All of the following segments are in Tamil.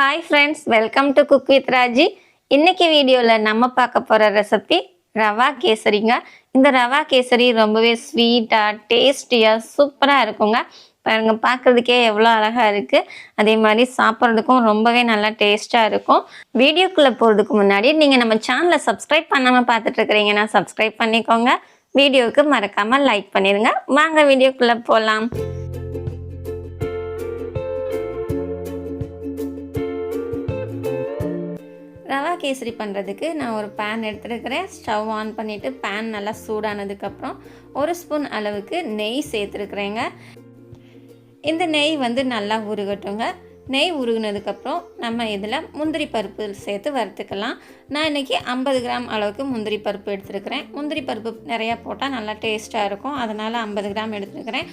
Hi friends, welcome to cook with Raji. இன்னைக்கு வீடியோவில் நம்ம பார்க்க போகிற ரெசிபி ரவா கேசரிங்க. இந்த ரவா கேசரி ரொம்பவே ஸ்வீட்டாக டேஸ்டியாக சூப்பராக இருக்குங்க. பாருங்க, பார்க்குறதுக்கே எவ்வளோ அழகாக இருக்குது. அதே மாதிரி சாப்பிட்றதுக்கும் ரொம்பவே நல்லா டேஸ்ட்டாக இருக்கும். வீடியோக்குள்ளே போகிறதுக்கு முன்னாடி நீங்கள் நம்ம சேனலை சப்ஸ்கிரைப் பண்ணாமல் பார்த்துட்ருக்கிறீங்கன்னா சப்ஸ்கிரைப் பண்ணிக்கோங்க. வீடியோவுக்கு மறக்காமல் லைக் பண்ணிடுங்க. வாங்க வீடியோக்குள்ளே போகலாம். ரவா கேசரி பண்ணுறதுக்கு நான் ஒரு பேன் எடுத்துருக்கிறேன். ஸ்டவ் ஆன் பண்ணிவிட்டு பேன் நல்லா சூடானதுக்கப்புறம் 1 ஸ்பூன் அளவுக்கு நெய் சேர்த்துருக்குறேங்க. இந்த நெய் நல்லா உருகட்டுங்க. நெய் உருகினதுக்கப்புறம் நம்ம இதில் முந்திரி பருப்பு சேர்த்து வறுத்துக்கலாம். நான் இன்றைக்கி 50 கிராம் அளவுக்கு முந்திரி பருப்பு எடுத்துருக்கிறேன். முந்திரி பருப்பு நிறையா போட்டால் நல்லா டேஸ்ட்டாக இருக்கும், அதனால் 50 கிராம் எடுத்துருக்கிறேன்.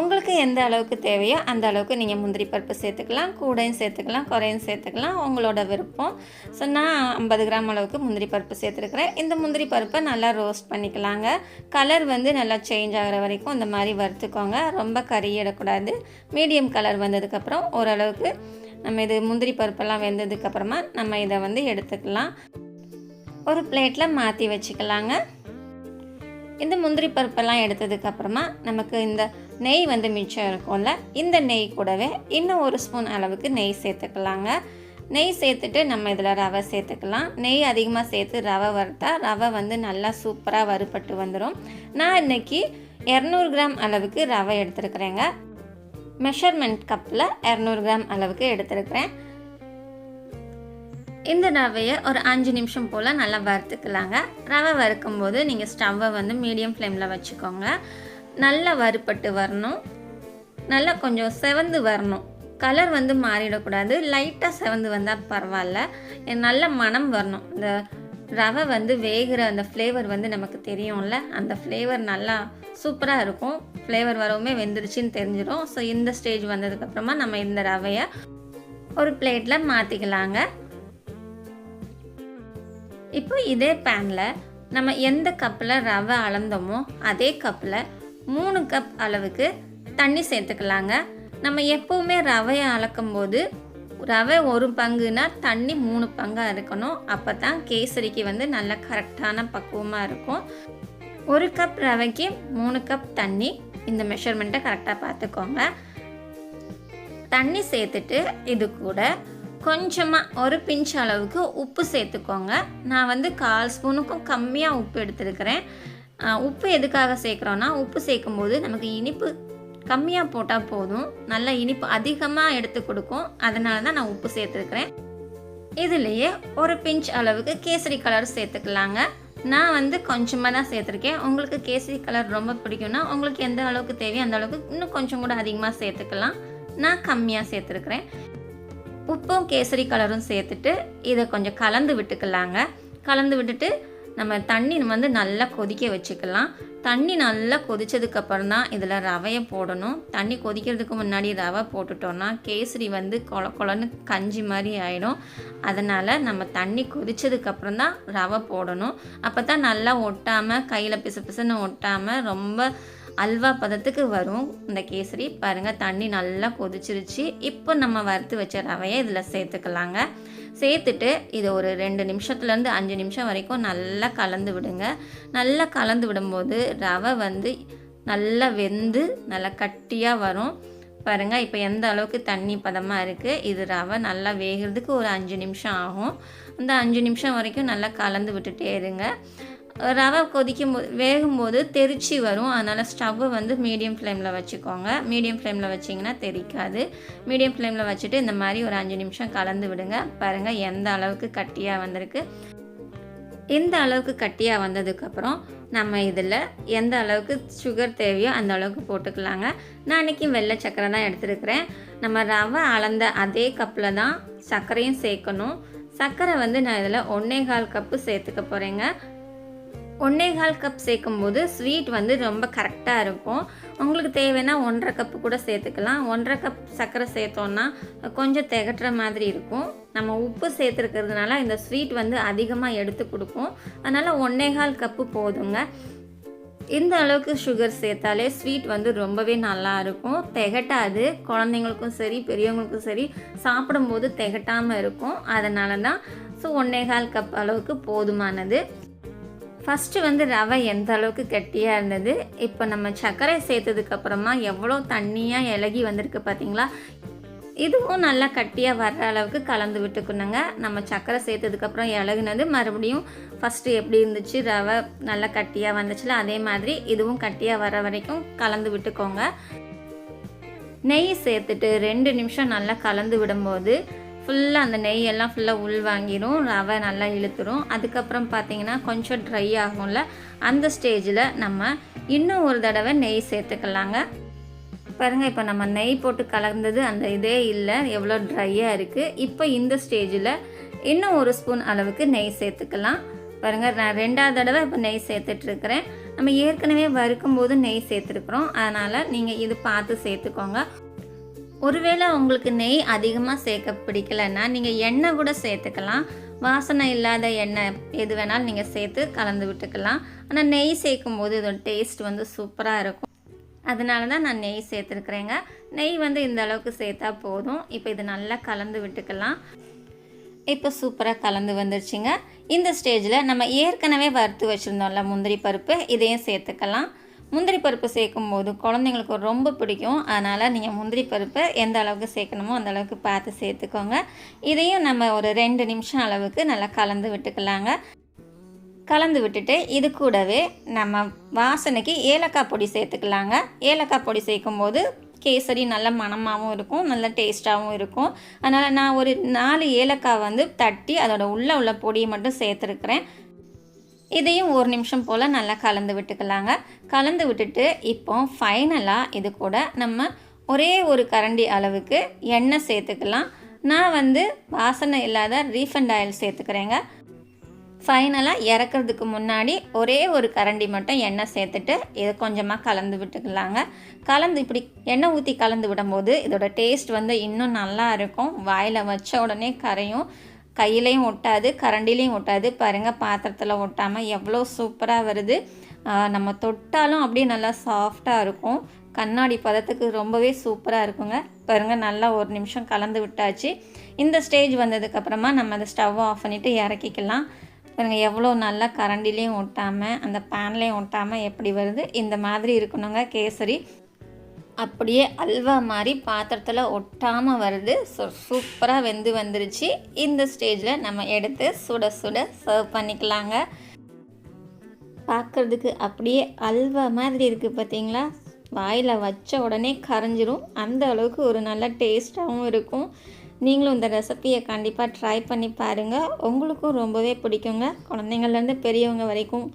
உங்களுக்கு எந்த அளவுக்கு தேவையோ அந்த அளவுக்கு நீங்கள் முந்திரி பருப்பு சேர்த்துக்கலாம். கூடையும் சேர்த்துக்கலாம், குறையும் சேர்த்துக்கலாம், உங்களோட விருப்பம். ஸோ நான் 50 கிராம் அளவுக்கு முந்திரி பருப்பு சேர்த்துருக்குறேன். இந்த முந்திரி பருப்பை நல்லா ரோஸ்ட் பண்ணிக்கலாங்க. கலர் நல்லா சேஞ்ச் ஆகிற வரைக்கும் இந்த மாதிரி வறுத்துக்கோங்க. ரொம்ப கறியிடக்கூடாது. மீடியம் கலர் வந்ததுக்கப்புறம் ஓரளவுக்கு நம்ம இது முந்திரி பருப்பெல்லாம் வெந்ததுக்கப்புறமா நம்ம இதை எடுத்துக்கலாம். ஒரு பிளேட்டில் மாற்றி வச்சுக்கலாங்க. இந்த முந்திரி பருப்பெல்லாம் எடுத்ததுக்கப்புறமா நமக்கு இந்த நெய் மிச்சம் இருக்கும்ல, இந்த நெய் கூடவே இன்னும் 1 ஸ்பூன் அளவுக்கு நெய் சேர்த்துக்கலாங்க. நெய் சேர்த்துட்டு நம்ம இதில் ரவை சேர்த்துக்கலாம். நெய் அதிகமாக சேர்த்து ரவை வறுத்தா ரவை நல்லா சூப்பராக வறுபட்டு வந்துடும். நான் இன்றைக்கி 200 கிராம் அளவுக்கு ரவை எடுத்துருக்குறேங்க. மெஷர்மெண்ட் கப்பில் 200 கிராம் அளவுக்கு எடுத்துருக்குறேன். இந்த ரவையை ஒரு 5 நிமிஷம் போல் நல்லா வறுத்துக்கலாங்க. ரவை வறுக்கும்போது நீங்கள் ஸ்டவ்வை மீடியம் ஃப்ளேமில் வச்சுக்கோங்க. நல்லா வறுப்பட்டு வரணும். நல்லா கொஞ்சம் செவந்து வரணும். கலர் மாறிடக்கூடாது. லைட்டாக செவந்து வந்தால் பரவாயில்ல. நல்ல மணம் வரணும். இந்த ரவை வேகிற அந்த ஃப்ளேவர் நமக்கு தெரியும்ல, அந்த ஃப்ளேவர் நல்லா சூப்பராக இருக்கும். ஃப்ளேவர் வரவுமே வெந்துருச்சுன்னு தெரிஞ்சிடும். ஸோ இந்த ஸ்டேஜ் வந்ததுக்கப்புறமா நம்ம இந்த ரவையை ஒரு பிளேட்டில் மாற்றிக்கலாங்க. இப்போ இதே பேனில் நம்ம எந்த கப்பில் ரவை அளந்தோமோ அதே கப்பில் 3 கப் அளவுக்கு தண்ணி சேர்த்துக்கலாங்க. நம்ம எப்போவுமே ரவையை அளக்கும்போது ரவை 1 பங்குனா தண்ணி 3 பங்காக இருக்கணும். அப்போ தான் கேசரிக்கு நல்ல கரெக்டான பக்குவமாக இருக்கும். 1 கப் ரவைக்கு 3 கப் தண்ணி. இந்த மெஷர்மெண்ட்டை கரெக்டாக பார்த்துக்கோங்க. தண்ணி சேர்த்துட்டு இது கூட கொஞ்சமாக ஒரு பிஞ்ச் அளவுக்கு உப்பு சேர்த்துக்கோங்க. நான் 1/4 ஸ்பூனுக்கும் கம்மியாக உப்பு எடுத்துருக்கிறேன். உப்பு எதுக்காக சேர்க்குறோன்னா, உப்பு சேர்க்கும்போது நமக்கு இனிப்பு கம்மியாக போட்டால் போதும், நல்லா இனிப்பு அதிகமாக எடுத்து கொடுக்கும். அதனால தான் நான் உப்பு சேர்த்துருக்குறேன். இதுலேயே ஒரு பிஞ்ச் அளவுக்கு கேசரி கலர் சேர்த்துக்கலாங்க. நான் கொஞ்சமாக தான் சேர்த்துருக்கேன். உங்களுக்கு கேசரி கலர் ரொம்ப பிடிக்கும்னா உங்களுக்கு எந்த அளவுக்கு தேவையோ அந்த அளவுக்கு இன்னும் கொஞ்சம் கூட அதிகமாக சேர்த்துக்கலாம். நான் கம்மியாக சேர்த்துருக்குறேன். உப்பும் கேசரி கலரும் சேர்த்துட்டு இதை கொஞ்சம் கலந்து விட்டுக்கலாங்க. கலந்து விட்டுட்டு நம்ம தண்ணி நல்லா கொதிக்க வச்சுக்கலாம். தண்ணி நல்லா கொதித்ததுக்கப்புறம் தான் இதில் ரவையை போடணும். தண்ணி கொதிக்கிறதுக்கு முன்னாடி ரவை போட்டுட்டோன்னா கேசரி கொல கொலன்னு கஞ்சி மாதிரி ஆகிடும். அதனால் நம்ம தண்ணி கொதித்ததுக்கப்புறம் தான் ரவை போடணும். அப்போ தான் நல்லா ஒட்டாமல், கையில் பிசு பிசுன்னு ஒட்டாமல் ரொம்ப அல்வா பதத்துக்கு வரும் இந்த கேசரி. பாருங்கள், தண்ணி நல்லா கொதிச்சிருச்சு. இப்போ நம்ம வறுத்து வச்ச ரவையை இதில் சேர்த்துக்கலாங்க. சேர்த்துட்டு இதை ஒரு 2 நிமிஷத்துலேருந்து 5 நிமிஷம் வரைக்கும் நல்லா கலந்து விடுங்க. நல்லா கலந்து விடும்போது ரவை நல்லா வெந்து நல்லா கட்டியாக வரும். பாருங்கள், இப்போ எந்த அளவுக்கு தண்ணி பதமாக இருக்குது. இது ரவை நல்லா வேகிறதுக்கு ஒரு 5 நிமிஷம் ஆகும். அந்த 5 நிமிஷம் வரைக்கும் நல்லா கலந்து விட்டுட்டே இருங்க. ரவை வேகும்போது தெரிச்சு வரும். அதனால் ஸ்டவ்வை மீடியம் ஃப்ளேமில் வச்சுக்கோங்க. மீடியம் ஃப்ளேமில் வச்சிங்கன்னா தெரிக்காது. மீடியம் ஃப்ளேமில் வச்சுட்டு இந்த மாதிரி ஒரு 5 நிமிஷம் கலந்து விடுங்க. பாருங்கள் எந்த அளவுக்கு கட்டியாக வந்திருக்கு. இந்த அளவுக்கு கட்டியாக வந்ததுக்கப்புறம் நம்ம இதில் எந்த அளவுக்கு சுகர் தேவையோ அந்த அளவுக்கு போட்டுக்கலாங்க. நான் இன்றைக்கி வெள்ளை சர்க்கரை தான் எடுத்துருக்கிறேன். நம்ம ரவை அளந்த அதே கப்பில் தான் சர்க்கரையும் சேர்க்கணும். சர்க்கரை நான் இதில் 1/4 கப்பு சேர்த்துக்க போகிறேங்க. 1/4 கப் சேர்க்கும்போது ஸ்வீட் ரொம்ப கரெக்டாக இருக்கும். உங்களுக்கு தேவைன்னா 1/2 கப்பு கூட சேர்த்துக்கலாம். 1/2 கப் சர்க்கரை சேர்த்தோன்னா கொஞ்சம் திகட்டுற மாதிரி இருக்கும். நம்ம உப்பு சேர்த்துருக்கிறதுனால இந்த ஸ்வீட் அதிகமாக எடுத்து கொடுக்கும். அதனால் 1/4 கப்பு போதுங்க. இந்த அளவுக்கு சுகர் சேர்த்தாலே ஸ்வீட் வந்து ரொம்பவே நல்லா இருக்கும், திகட்டாது. குழந்தைங்களுக்கும் சரி பெரியவங்களுக்கும் சரி சாப்பிடும்போது திகட்டாமல் இருக்கும். அதனால தான் ஸோ 1.25 கப் அளவுக்கு போதுமானது. ஃபஸ்ட்டு வந்து ரவை எந்த அளவுக்கு கெட்டியாக இருந்தது, இப்போ நம்ம சர்க்கரை சேர்த்ததுக்கப்புறமா எவ்வளோ தண்ணியாக இலகி வந்திருக்கு பார்த்தீங்களா. இதுவும் நல்லா கட்டியாக வர்ற அளவுக்கு கலந்து விட்டுக்கணுங்க. நம்ம சர்க்கரை சேர்த்ததுக்கப்புறம் இலகுனது மறுபடியும் ஃபஸ்ட்டு எப்படி இருந்துச்சு, ரவை நல்லா கட்டியாக வந்துச்சுல, அதே மாதிரி இதுவும் கட்டியாக வர வரைக்கும் கலந்து விட்டுக்கோங்க. நெய் சேர்த்துட்டு 2 நிமிஷம் நல்லா கலந்து விடும்போது ஃபுல்லாக அந்த நெய் எல்லாம் ஃபுல்லாக உள் வாங்கிடும், ரவை நல்லா இழுத்துரும். அதுக்கப்புறம் பார்த்திங்கன்னா கொஞ்சம் ட்ரை ஆகும்ல, அந்த ஸ்டேஜில் நம்ம இன்னும் ஒரு தடவை நெய் சேர்த்துக்கலாங்க. பாருங்கள், இப்போ நம்ம நெய் போட்டு கலந்தது அந்த இதே இல்லை, எவ்வளோ ட்ரையாக இருக்குது. இப்போ இந்த ஸ்டேஜில் இன்னும் 1 ஸ்பூன் அளவுக்கு நெய் சேர்த்துக்கலாம். பாருங்கள், நான் 2வது தடவை இப்போ நெய் சேர்த்துட்ருக்கிறேன். நம்ம ஏற்கனவே வறுக்கும்போது நெய் சேர்த்துருக்குறோம், அதனால் நீங்கள் இது பார்த்து சேர்த்துக்கோங்க. ஒருவேளை உங்களுக்கு நெய் அதிகமாக சேர்க்க பிடிக்கலைன்னா நீங்கள் எண்ணெய் கூட சேர்த்துக்கலாம். வாசனை இல்லாத எண்ணெய் எது வேணாலும் நீங்கள் சேர்த்து கலந்து விட்டுக்கலாம். ஆனால் நெய் சேர்க்கும் போது இதோட டேஸ்ட் வந்து சூப்பராக இருக்கும். அதனால தான் நான் நெய் சேர்த்துருக்குறேங்க. நெய் வந்து இந்த அளவுக்கு சேர்த்தா போதும். இப்போ இது நல்லா கலந்து விட்டுக்கலாம். இப்போ சூப்பராக கலந்து வந்துருச்சுங்க. இந்த ஸ்டேஜில் நம்ம ஏற்கனவே வறுத்து வச்சுருந்தோம்ல முந்திரி பருப்பு, இதையும் சேர்த்துக்கலாம். முந்திரி பருப்பு சேர்க்கும் போது குழந்தைங்களுக்கு ரொம்ப பிடிக்கும், அதனால் நீங்கள் முந்திரி பருப்பை எந்த அளவுக்கு சேர்க்கணுமோ அந்த அளவுக்கு பார்த்து சேர்த்துக்கோங்க. இதையும் நம்ம ஒரு 2 நிமிஷம் அளவுக்கு நல்லா கலந்து விட்டுக்கலாங்க. கலந்து விட்டுட்டு இது கூடவே நம்ம வாசனைக்கு ஏலக்காய் பொடி சேர்த்துக்கலாங்க. ஏலக்காய் பொடி சேர்க்கும்போது கேசரி நல்ல மணமாகவும் இருக்கும், நல்ல டேஸ்ட்டாகவும் இருக்கும். அதனால் நான் ஒரு 4 ஏலக்காய் வந்து தட்டி அதோட உள்ள பொடியை மட்டும் சேர்த்துருக்குறேன். இதையும் 1 நிமிஷம் போல் நல்லா கலந்து விட்டுக்கலாங்க. கலந்து விட்டுட்டு இப்போ ஃபைனலாக இது கூட நம்ம ஒரே ஒரு கரண்டி அளவுக்கு எண்ணெய் சேர்த்துக்கலாம். நான் வந்து வாசனை இல்லாத ரீஃபண்ட் ஆயில் சேர்த்துக்கிறேங்க. ஃபைனலாக இறக்கிறதுக்கு முன்னாடி ஒரே ஒரு கரண்டி மட்டும் எண்ணெய் சேர்த்துட்டு இதை கொஞ்சமாக கலந்து விட்டுக்கலாங்க. கலந்து இப்படி எண்ணெய் ஊற்றி கலந்து விடும்போது இதோட டேஸ்ட் வந்து இன்னும் நல்லா இருக்கும். வாயில் வச்ச உடனே கரையும், கையிலையும் ஒட்டாது, கரண்டிலையும் ஒட்டாது. பாருங்கள், பாத்திரத்தில் ஒட்டாமல் எவ்வளோ சூப்பராக வருது. நம்ம தொட்டாலும் அப்படியே நல்லா சாஃப்டாக இருக்கும். கண்ணாடி பதத்துக்கு ரொம்பவே சூப்பராக இருக்குங்க. பாருங்கள், நல்லா 1 நிமிஷம் கலந்து விட்டாச்சு. இந்த ஸ்டேஜ் வந்ததுக்கப்புறமா நம்ம அந்த ஸ்டவ்வை ஆஃப் பண்ணிவிட்டு இறக்கிக்கலாம். பாருங்கள், எவ்வளோ நல்லா கரண்டிலையும் ஒட்டாமல் அந்த பேன்லேயும் ஒட்டாமல் எப்படி வருது. இந்த மாதிரி இருக்கணுங்க கேசரி. அப்படியே அல்வா மாதிரி பாத்திரத்தில் ஒட்டாமல் வருது. சூப்பராக வெந்து வந்துருச்சு. இந்த ஸ்டேஜில் நம்ம எடுத்து சுட சுட சர்வ் பண்ணிக்கலாங்க. பார்க்குறதுக்கு அப்படியே அல்வா மாதிரி இருக்குது பார்த்தீங்களா. வாயில் வச்ச உடனே கரைஞ்சிரும், அந்த அளவுக்கு ஒரு நல்ல டேஸ்ட்டாகவும் இருக்கும். நீங்களும் இந்த ரெசிப்பியை கண்டிப்பாக ட்ரை பண்ணி பாருங்கள், உங்களுக்கும் ரொம்பவே பிடிக்குங்க. குழந்தைங்கள்லேருந்து பெரியவங்க வரைக்கும்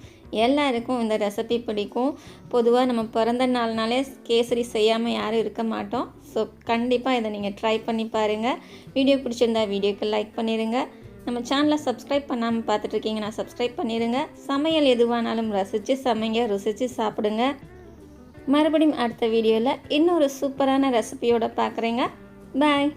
எல்லாருக்கும் இந்த ரெசிபி பிடிக்கும். பொதுவாக நம்ம பிறந்த நாள்னாலே கேசரி செய்யாமல் யாரும் இருக்க மாட்டோம். ஸோ கண்டிப்பாக இதை நீங்கள் ட்ரை பண்ணி பாருங்கள். வீடியோ பிடிச்சிருந்தா வீடியோக்கு லைக் பண்ணிடுங்க. நம்ம சேனலை சப்ஸ்கிரைப் பண்ணாமல் பார்த்துட்ருக்கீங்கன்னா சப்ஸ்கிரைப் பண்ணிடுங்க. சமையல் எதுவானாலும் ரசித்து சமைங்க, ருசித்து சாப்பிடுங்க. மறுபடியும் அடுத்த வீடியோவில் இன்னொரு சூப்பரான ரெசிபியோடு பார்க்குறேங்க. பாய்.